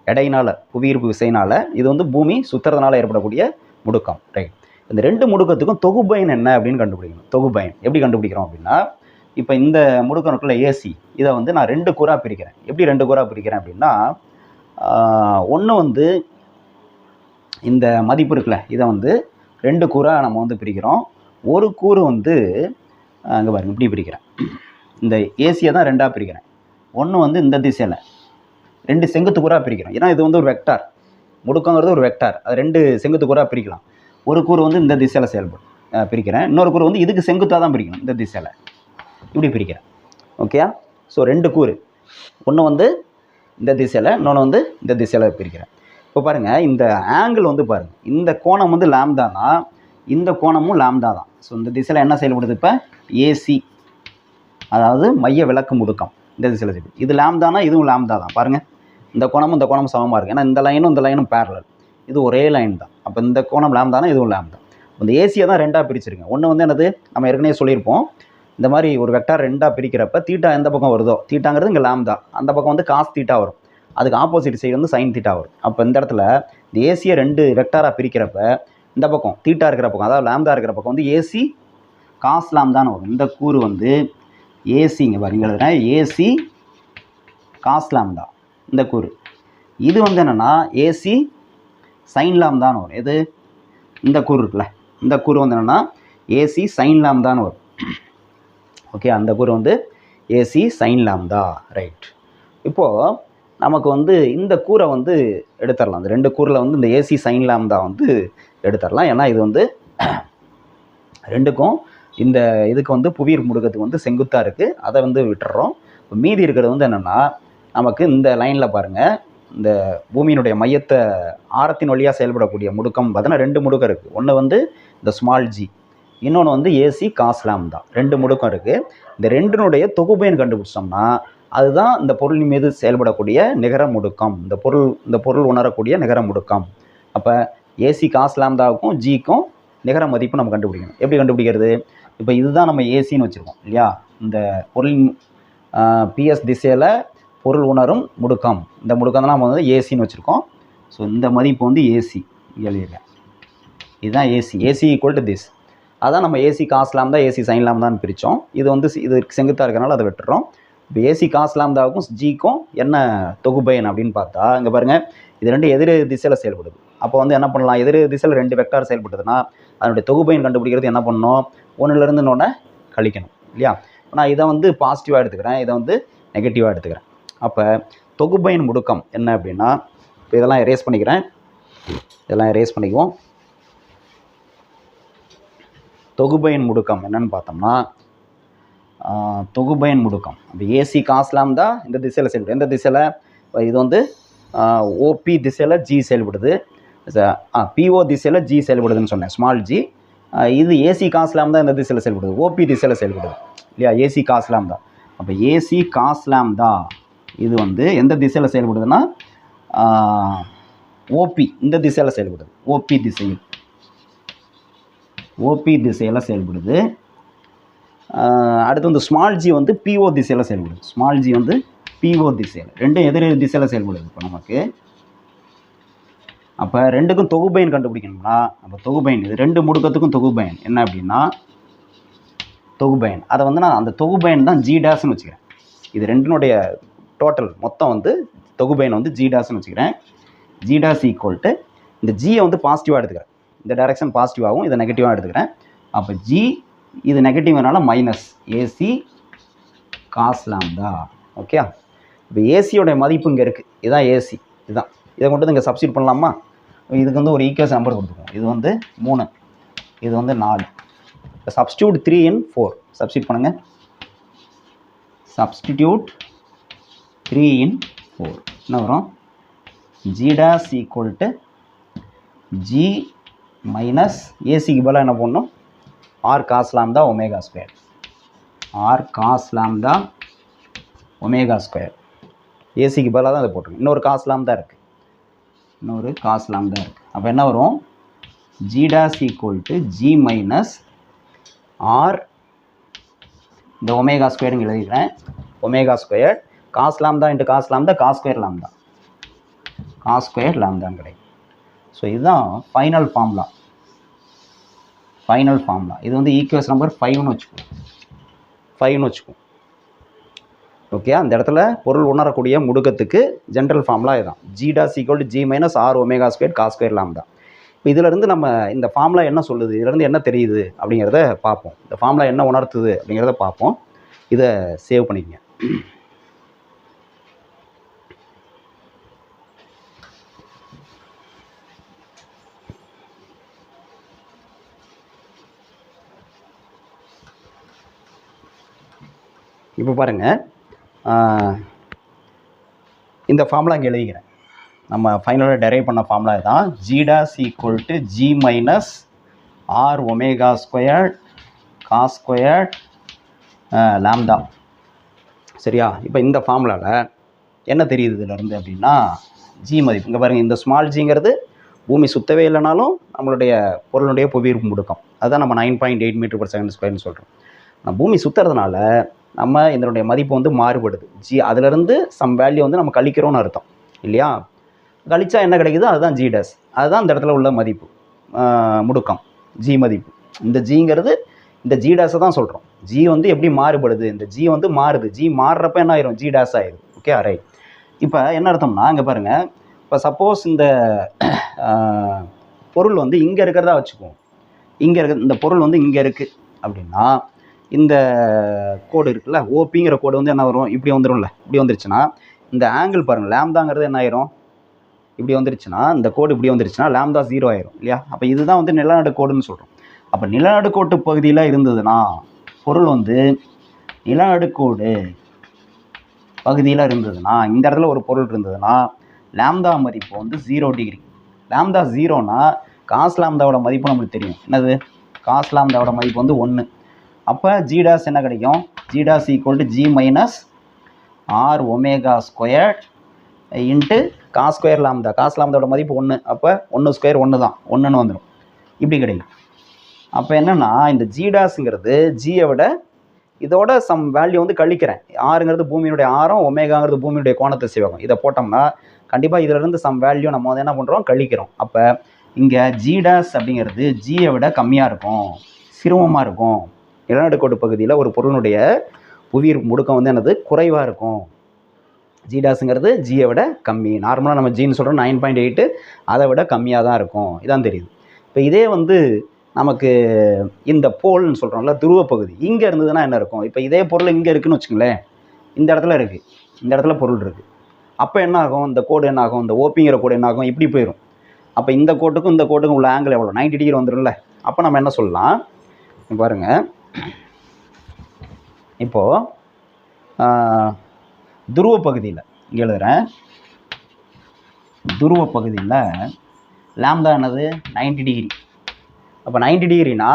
A: எடையினால், புவியீர்ப்பு விசையினால், இது வந்து பூமி சுற்றுறதுனால ஏற்படக்கூடிய முடுக்கம். ரைட், இந்த 2 முடுக்கத்துக்கும் தொகுபயன் என்ன அப்படின்னு கண்டுபிடிக்கணும். தொகுபயன் எப்படி கண்டுபிடிக்கிறோம் அப்படின்னா, இப்போ இந்த முடுக்கம் இருக்குல்ல ஏசி, இதை வந்து நான் 2 கூறாக பிரிக்கிறேன். எப்படி 2 கூறாக பிரிக்கிறேன் அப்படின்னா, ஒன்று வந்து இந்த மதிப்பு இருக்குல்ல, இதை வந்து 2 கூறாக நம்ம வந்து பிரிக்கிறோம். ஒரு கூறு வந்து அங்கே பாருங்க, இப்படி பிரிக்கிறேன். இந்த ஏசியை தான் 2ஆக பிரிக்கிறேன். ஒன்று வந்து இந்த திசையில் 2 செங்குத்து கூறாக பிரிக்கிறோம். ஏன்னா இது வந்து ஒரு வெக்டார், முடுக்கங்கிறது ஒரு வெக்டார், அது 2 செங்குத்து கூறாக பிரிக்கலாம். ஒரு கூறு வந்து இந்த திசையில் செயல்படும் பிரிக்கிறேன், இன்னொரு கூறு வந்து இதுக்கு செங்குத்தாக தான் பிரிக்கணும், இந்த திசையில் இப்படி பிரிக்கிறேன். ஓகேயா, ஸோ 2 கூறு, ஒன்று வந்து இந்த திசையில், இன்னொன்று வந்து இந்த திசையில் பிரிக்கிறேன். இப்போ பாருங்கள், இந்த ஆங்கிள் வந்து பாருங்கள், இந்த கோணம் வந்து லாம்டானா, இந்த கோணமும் லாம்டா தான். ஸோ இந்த திசையில் என்ன செயல்படுது? இப்போ ஏசி, அதாவது மைய விலக்கு முடுக்கம் இந்த திசையில் செயல்படுது. இது லாம்டானா, இதுவும் லாம்டா தான். பாருங்கள், இந்த கோணமும் இந்த கோணமும் சமமாக இருக்குது, ஏன்னா இந்த லைனும் பேரலல், இது ஒரே லைன் தான். அப்போ இந்த கோணம் லாம்டானா, இதுவும் லாம்டா. இந்த ஏசியை தான் 2ஆக பிரிச்சிருக்கேன். ஒன்று வந்து என்னது? நம்ம ஏற்கனவே சொல்லியிருப்போம், இந்த மாதிரி ஒரு வெக்டார் 2ஆக பிரிக்கிறப்ப தீட்டா எந்த பக்கம் வருதோ, தீட்டாங்கிறது இங்கே லாம்டா, அந்த பக்கம் வந்து காஸ் தீட்டா வரும், அதுக்கு ஆப்போசிட் சைடு வந்து சைன் தீட்டா வரும். அப்போ இந்த இடத்துல இந்த ஏசியை 2 வெக்டாராக பிரிக்கிறப்ப இந்த பக்கம் தீட்டா இருக்கிற பக்கம், அதாவது லாம்டா இருக்கிற பக்கம் வந்து ஏசி காஸ் லாம்டான்னு வரும். இந்த கூறு வந்து ஏசிங்க பாருங்க, ஏசி காஸ் லாம்டா இந்த கூறு. இது வந்து என்னென்னா ஏசி சைன் லாம்டான்னு வரும். எது? இந்த கூறு இருக்குல்ல, இந்த கூறு வந்து என்னென்னா ஏசி சைன் லாம்டான்னு வரும். ஓகே, அந்த கூறு வந்து ஏசி சைன் லாம்டா. ரைட், இப்போது நமக்கு வந்து இந்த கூரை வந்து எடுத்துடலாம். அந்த 2 கூறில் வந்து இந்த ஏசி சைன் லாம்டா வந்து எடுத்துடலாம். ஏன்னா இது வந்து 2க்கும் இந்த இதுக்கு வந்து புவியீர்ப்பு முடுக்கத்துக்கு வந்து செங்குத்தாக இருக்குது, அதை வந்து விட்டுறோம். இப்போ மீதி இருக்கிறது வந்து என்னென்னா, நமக்கு இந்த லைனில் பாருங்கள், இந்த பூமியினுடைய மையத்தை ஆரத்தின் வழியாக செயல்படக்கூடிய முடுக்கம் பார்த்தீங்கன்னா 2 முடுக்கம் இருக்குது. ஒன்று வந்து இந்த ஸ்மால் ஜி, இன்னொன்று வந்து ஏசி காஸ் லாம்டா. 2 முடுக்கம் இருக்குது. இந்த 2னுடைய தொகுபயன் கண்டுபிடிச்சோம்னா அதுதான் இந்த பொருளின் மீது செயல்படக்கூடிய நிகர முடுக்கம், இந்த பொருள் உணரக்கூடிய நிகர முடுக்கம். அப்போ ஏசி காஸ் லாம்டாவுக்கும் ஜிக்கும் நிகர மதிப்பு நம்ம கண்டுபிடிக்கணும். எப்படி கண்டுபிடிக்கிறது? இப்போ இதுதான் நம்ம ஏசின்னு வச்சுருக்கோம் இல்லையா, இந்த பொருளின் பிஎஸ் திசையில் பொருள் உணரும் முடுக்கம், இந்த முடுக்கம் தான் நம்ம வந்து ஏசின்னு வச்சுருக்கோம். ஸோ இந்த மதிப்பு வந்து ஏசி எழுதியிருக்கேன், இதுதான் ஏசி ஈக்குவல் டு திஸ். அதான் நம்ம AC cos lambda AC sine லாம்டான்னு பிரித்தோம். இது வந்து இது செங்குத்தாக இருக்கனால அதை விட்டுறோம். இப்போ ஏசி காஸ் லாம்டாவுக்கும் ஜிக்கும் என்ன தொகுபயன் அப்படின்னு பார்த்தா, இங்கே பாருங்கள், இது 2 எதிர் திசையில் செயல்படுது. அப்போ வந்து என்ன பண்ணலாம்? எதிர் திசையில் 2 வெக்டார் செயல்படுதுன்னா அதனுடைய தொகுபயன் கண்டுபிடிக்கிறது என்ன பண்ணணும்? 1லேருந்து இன்னொன்று கழிக்கணும் இல்லையா. நான் இதை வந்து பாசிட்டிவாக எடுத்துக்கிறேன், இதை வந்து நெகட்டிவாக எடுத்துக்கிறேன். அப்போ தொகுபயன் முடுக்கம் என்ன அப்படின்னா, இப்போ இதெல்லாம் எரேஸ் பண்ணிக்கிறேன், இதெல்லாம் எரேஸ் பண்ணிக்குவோம். தொகுபயன் முடுக்கம் என்னன்னு பார்த்தோம்னா, தொகுபயன் முடுக்கம். அப்போ ஏசி காஸ் லாம்டா இந்த திசையில் செயல்படுது. எந்த திசையில்? இது வந்து ஓபி திசையில் ஜி செயல்படுது, பிஓ திசையில் ஜி செயல்படுதுன்னு சொன்னேன், ஸ்மால் ஜி. இது ஏசி காஸ் லாம்டா இந்த திசையில் செயல்படுது, ஓபி திசையில் செயல்படுது இல்லையா, ஏசி காஸ் லாம்டா. அப்போ ஏசி காஸ் லாம்டா இது வந்து எந்த திசையில் செயல்படுதுன்னா ஓபி இந்த திசையில் செயல்படுது, ஓபி திசையில் செயல்படுது. அடுத்து வந்து ஸ்மால் ஜி வந்து பிஓ திசையில் செயல்படுது, ஸ்மால் ஜி வந்து பிஓ திசையில், ரெண்டும் எதிரெதிர் திசையில் செயல்படுது. இப்போ நமக்கு அப்போ ரெண்டுக்கும் தொகுபயன் கண்டுபிடிக்கணும்னா அப்போ தொகுபயன், இது ரெண்டு முடுக்கத்துக்கும் தொகுபயன் என்ன அப்படின்னா தொகுபயன். அதை வந்து நான் அந்த தொகுபயன் தான் ஜி டேஸ்ன்னு வச்சுக்கிறேன். இது ரெண்டினுடைய டோட்டல் மொத்தம் வந்து தொகுபயன் வந்து ஜி டேஸ்ன்னு வச்சுக்கிறேன். ஜி டேஸ் ஈக்குவல் டு இந்த ஜியை வந்து பாசிட்டிவாக எடுத்துக்கிறேன், இந்த டைரக்ஷன் பாசிட்டிவாகவும் இதை நெகட்டிவாக எடுத்துக்கிறேன். அப்போ ஜி இது நெகட்டிவ்னால minus AC cos lambda. Okay, இப்போ ஏசியோடைய மதிப்பு இங்கே இருக்குது, இதுதான் ஏசி, இதுதான். இதை கொண்டு இங்கே சப்ஸ்டியூட் பண்ணலாமா? இதுக்கு வந்து ஒரு ஈக்குவேஷன் நம்பர் கொடுத்துருக்கோம். இது வந்து 3, இது வந்து 4. சப்ஸ்டியூட் 3 in 4 சப்ஸ்டியூட் பண்ணுங்கள். சப்ஸ்டிடியூட் 3 in 4 என்ன வரும்? G dash equal to G minus ஏசிக்கு பதிலாக என்ன பண்ணணும்? R cos lambda omega square, R cos lambda omega square. ஏசிக்கு பதிலாக தான் அதை போட்டுருங்க. இன்னொரு காஸ் லாம்டா இருக்குது, அப்போ என்ன வரும்? G dash equal to G minus R இந்த ஒமேகா ஸ்கொயருங்க எழுதிக்கிறேன், omega square cos lambda into cos lambda cos square லாம்டான்னு கிடைக்கும். ஸோ இதுதான் ஃபைனல் ஃபார்முலா. இது வந்து ஈக்குவேஷன் நம்பர் 5ன்னு வச்சுக்குவோம். ஓகே, அந்த இடத்துல பொருள் உணரக்கூடிய முடுக்கத்துக்கு ஜென்ரல் ஃபார்முலா இதுதான். G dash equal to G minus R omega square cos square lambda. இப்போ இதிலேருந்து நம்ம இந்த ஃபார்முலா என்ன சொல்லுது, இதிலேருந்து என்ன தெரியுது அப்படிங்கிறத பார்ப்போம். இந்த ஃபார்முலா என்ன உணர்த்துது அப்படிங்கிறத பார்ப்போம். இதை சேவ் பண்ணிக்கங்க. இப்போ பாருங்கள், இந்த ஃபார்முலா இங்கே எழுதிக்கிறேன். நம்ம ஃபைனலாக டெரைவ் பண்ண ஃபார்முலா தான். G dash equal to G minus R omega square cos square lambda. சரியா? இப்போ இந்த ஃபார்முலாவில் என்ன தெரியுது இதிலேருந்து அப்படின்னா ஜி மதிப்பு இங்கே பாருங்கள். இந்த ஸ்மால் ஜிங்கிறது பூமி சுத்தவே இல்லைனாலும் நம்மளுடைய பொருளுடைய புவியீர்ப்பு முடுக்கம், அதுதான் நம்ம 9.8 m/s² சொல்கிறோம். ஆனால் பூமி சுற்றுறதுனால நம்ம இதனுடைய மதிப்பு வந்து மாறுபடுது. ஜி அதிலிருந்து சம் வேல்யூ வந்து நம்ம கழிக்கிறோன்னு அர்த்தம் இல்லையா? கழிச்சா என்ன கிடைக்குதோ அதுதான் ஜி டேஸ், அதுதான் இந்த இடத்துல உள்ள மதிப்பு, முடுக்கம் ஜி மதிப்பு. இந்த ஜிங்கிறது இந்த ஜி டேஸை தான் சொல்கிறோம். ஜி வந்து எப்படி மாறுபடுது, இந்த ஜி வந்து மாறுது. ஜி மாறுறப்ப என்ன ஆயிரும்? ஜி டேஸ் ஆயிடும். Okay, right. இப்போ என்ன அர்த்தம்னா இங்கே பாருங்கள், இப்போ சப்போஸ் இந்த பொருள் வந்து இங்கே இருக்கிறதா வச்சுக்குவோம். இங்கே இருக்க இந்த பொருள் வந்து இங்கே இருக்குது அப்படின்னா இந்த கோடு இருக்குல்ல, ஓபிங்கிற கோடு வந்து என்ன வரும்? இப்படி வந்துடும்ல. இப்படி வந்துருச்சுன்னா இந்த ஆங்கிள் பாருங்கள், லாம்டாங்கிறது என்ன ஆயிரும்? இப்படி வந்துருச்சுன்னா இந்த கோடு இப்படி வந்துருச்சுன்னா லாம்டா 0 ஆயிரும் இல்லையா? அப்போ இதுதான் வந்து நிலநடுக்கோடுன்னு சொல்கிறோம். அப்போ நிலநடுக்கோட்டு பகுதியில் இருந்ததுன்னா பொருள் வந்து நிலநடுக்கோடு பகுதியில் இருந்ததுன்னா இந்த இடத்துல ஒரு பொருள் இருந்ததுன்னா லாம்டா மதிப்பு வந்து 0 டிகிரி. லாம்டா 0னா காஸ் லாம்டாவோட மதிப்பு நம்மளுக்கு தெரியும். என்னது? காஸ் லாம்டாவோட மதிப்பு வந்து 1. அப்போ ஜி டேஸ் என்ன கிடைக்கும்? G dash equal to G minus R omega square into cos square lambda. Cos லாம்டாவோட மதிப்பு 1. அப்போ 1 ஸ்கொயர் 1 தான், 1ன்னு வந்துடும். இப்படி கிடைக்கும். அப்போ என்னென்னா இந்த ஜி டேஸுங்கிறது ஜியை விட இதோட சம் வேல்யூ வந்து கழிக்கிறேன். ஆறுங்கிறது பூமியினுடைய ஆரம், ஒமேகாங்கிறது பூமியுடைய கோணத்தை சிவகம். இதை போட்டோம்னா கண்டிப்பாக இதிலிருந்து சம் வேல்யூ நம்ம வந்து என்ன பண்ணுறோம்? கழிக்கிறோம். அப்போ இங்கே ஜி டேஸ் அப்படிங்கிறது ஜியை விட கம்மியாக இருக்கும், சிரமமாக இருக்கும். நிலநடுக்கோட்டு பகுதியில் ஒரு பொருளுடைய புவியீர்ப்பு முடுக்கம் வந்து என்னது? குறைவாக இருக்கும். ஜி டேஸுங்கிறது ஜியை விட கம்மி. நார்மலாக நம்ம ஜின்னு சொல்கிறோம் 9.8, அதை விட கம்மியாக தான் இருக்கும். இதான் தெரியுது. இப்போ இதே வந்து நமக்கு இந்த போல்னு சொல்கிறோம்ல, துருவ பகுதி இங்கே இருந்ததுன்னா என்ன இருக்கும்? இப்போ இதே பொருள் இங்கே இருக்குதுன்னு வச்சுங்களேன், இந்த இடத்துல இருக்குது, இந்த இடத்துல பொருள் இருக்குது. அப்போ என்ன ஆகும்? இந்த கோடு என்ன ஆகும்? இந்த ஓபிங்கிற கோடு என்ன ஆகும்? இப்படி போயிடும். அப்போ இந்த கோட்டுக்கும் இந்த கோட்டுக்கும் உள்ள ஆங்கிள் எவ்வளோ? 90 டிகிரி வந்துடும்ல. அப்போ நம்ம என்ன சொல்லலாம்? பாருங்கள், இப்போது துருவ பகுதியில் இங்கே எழுதுகிறேன். துருவ பகுதியில் லாம்டா என்னது 90 டிகிரி. அப்போ 90 டிகிரினா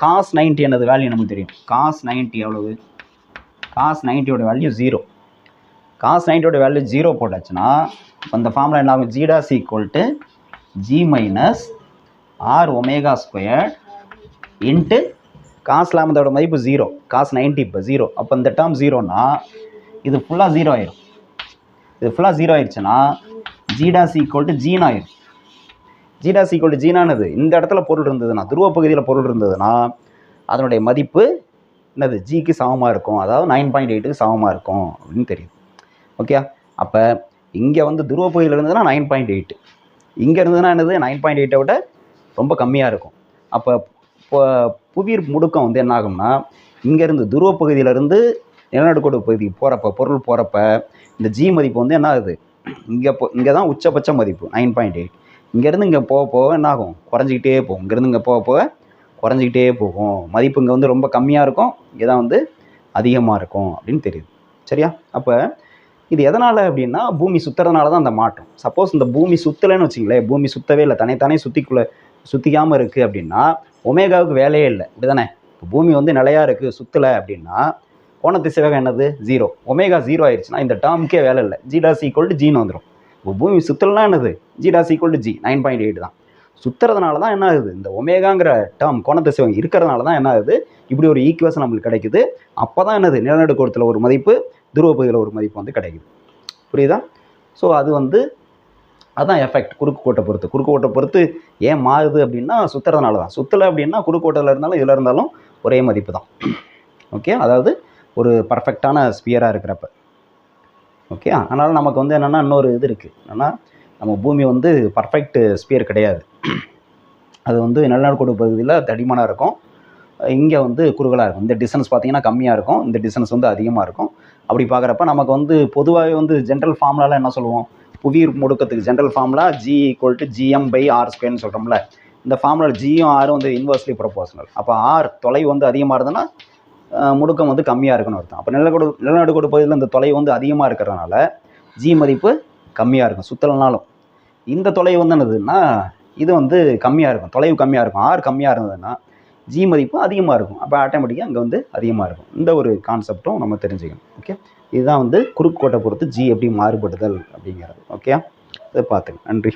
A: காஸ் 90 என்னது வேல்யூ நமக்கு தெரியும். காஸ் 90 எவ்வளவு? காஸ் 90யோட வேல்யூ 0. காஸ் 90யோட வேல்யூ 0 போட்டாச்சுன்னா அந்த ஃபார்முலா என்ன ஆகும்? G dash equal to G minus R omega square into cos லாம்டாவோட மதிப்பு 0. காஸ் 90 இப்போ 0. அப்போ இந்த டேர்ம் 0னா இது ஃபுல்லாக 0 ஆயிரும். இது ஃபுல்லாக 0 ஆயிடுச்சுன்னா ஜீடாஸ் ஈக்குவல் டு ஜீன் ஆயிரும். ஜீடாஸ் ஈக்குவல் டு ஜீனானது இந்த இடத்துல பொருள் இருந்ததுன்னா, துருவ பகுதியில் பொருள் இருந்ததுன்னா அதனுடைய மதிப்பு என்னது? ஜிக்கு சமமாக இருக்கும். அதாவது 9.8க்கு சமமாக இருக்கும் அப்படின்னு தெரியுது. ஓகே. அப்போ இங்கே வந்து துருவ பகுதியில் இருந்ததுன்னா 9.8, இங்கே இருந்ததுன்னா என்னது? 9.8 விட ரொம்ப கம்மியாக இருக்கும். அப்போ புவியீர்ப்பு முடுக்கம் வந்து என்ன ஆகும்னா, இங்கேருந்து துருவ பகுதியிலேருந்து நிலநடுக்கோடு பகுதிக்கு போகிறப்ப பொருள் போகிறப்ப இந்த ஜி மதிப்பு வந்து என்ன ஆகுது? இங்கே தான் உச்சபட்ச மதிப்பு 9.8. இங்கேருந்து இங்கே போக போக என்ன ஆகும்? குறைஞ்சிக்கிட்டே போகும். இங்கேருந்து இங்கே போக போக குறைஞ்சிக்கிட்டே போகும். மதிப்பு இங்கே வந்து ரொம்ப கம்மியாக இருக்கும், இங்கே தான் வந்து அதிகமாக இருக்கும் அப்படின்னு தெரியுது. சரியா? அப்போ இது எதனால் அப்படின்னா, பூமி சுற்றுறதுனால தான் அந்த மாற்றம். சப்போஸ் இந்த பூமி சுற்றலைன்னு வச்சிங்களேன், பூமி சுற்றவே இல்லை, தனித்தானே சுற்றிக்காமல் இருக்குது அப்படின்னா ஒமேகாவுக்கு வேலையே இல்லை. இப்படி தானே? இப்போ பூமி வந்து நிலையாக இருக்குது, சுற்றலை அப்படின்னா கோணத்திசைவேகம் என்னது? 0. ஒமேகா 0 ஆயிடுச்சுன்னா இந்த டேர்முக்கே வேலை இல்லை. ஜீடாஸ் ஈக்குவல் டு ஜின்னு வந்துடும். இப்போ பூமி சுற்றலைன்னா என்னது? ஜீடாஸ் ஈக்குவல் டு ஜி 9.8 தான். சுற்றுறதுனால தான் என்ன ஆகுது? இந்த ஒமேகாங்கிற டேர்ம் கோணத்திசைவேகம் இருக்கிறதுனால தான் என்ன ஆகுது? இப்படி ஒரு ஈக்குவேஷன் நம்மளுக்கு கிடைக்குது. அப்போ தான் என்னது? நிலநடுக்கோணத்தில் ஒரு மதிப்பு, துருவ பகுதியில் ஒரு மதிப்பு வந்து கிடைக்குது. புரியுதா? ஸோ அது வந்து அதான் எஃபெக்ட். குறுக்கு கோட்டை பொறுத்து ஏன் மாறுது அப்படின்னா சுற்றுறதுனால தான். சுற்றலை அப்படின்னா குறுக்கு கோட்டில் இருந்தாலும் இதில் இருந்தாலும் ஒரே மதிப்பு தான். ஓகே. அதாவது ஒரு பர்ஃபெக்டான ஸ்பியராக இருக்கிறப்ப. ஓகே. அதனால் நமக்கு வந்து என்னென்னா இன்னொரு இது இருக்குது. என்னென்னா நம்ம பூமி வந்து பர்ஃபெக்ட் ஸ்பியர் கிடையாது. அது வந்து நிலநடுக்கோடு பகுதியில் தடிமனாக இருக்கும், இங்கே வந்து குறுகலாக இருக்கும். இந்த டிஸ்டன்ஸ் பார்த்திங்கன்னா கம்மியாக இருக்கும், இந்த டிஸ்டன்ஸ் வந்து அதிகமாக இருக்கும். அப்படி பார்க்குறப்ப நமக்கு வந்து பொதுவாகவே வந்து ஜென்ரல் ஃபார்முலாவில் என்ன சொல்லுவோம்? புவியீர்ப்பு முடுக்கத்துக்கு general formula G equal to ஜிஎம்/ஆர்²ன்னு சொல்கிறோம்ல. இந்த ஃபார்முலா ஜியும் ஆரும் வந்து இன்வெர்ஸ்லி ப்ரொபோஷனல். அப்போ ஆர் தொலைவு வந்து அதிகமாக இருந்ததுன்னா முடுக்கம் வந்து கம்மியாக இருக்குன்னு அர்த்தம். அப்போ நிலநடுக்கோடு பகுதியில் இந்த தொலைவு வந்து அதிகமாக இருக்கிறதுனால ஜி மதிப்பு கம்மியாக இருக்கும் சுற்றலைனாலும். இந்த தொலைவு வந்து என்னதுன்னா இது வந்து கம்மியாக இருக்கும், தொலைவு கம்மியாக இருக்கும். ஆர் கம்மியாக இருந்ததுன்னா ஜி மதிப்பு அதிகமாக இருக்கும். அப்போ ஆட்டோமேட்டிக்காக அங்கே வந்து அதிகமாக இருக்கும். இந்த ஒரு கான்செப்டும் நம்ம தெரிஞ்சுக்கணும். ஓகே. இதுதான் வந்து குறுக்கு கோட்டை பொறுத்து ஜி எப்படி மாறுபடுதல் அப்படிங்கிறது. ஓகே. இதை பார்த்துங்க. நன்றி.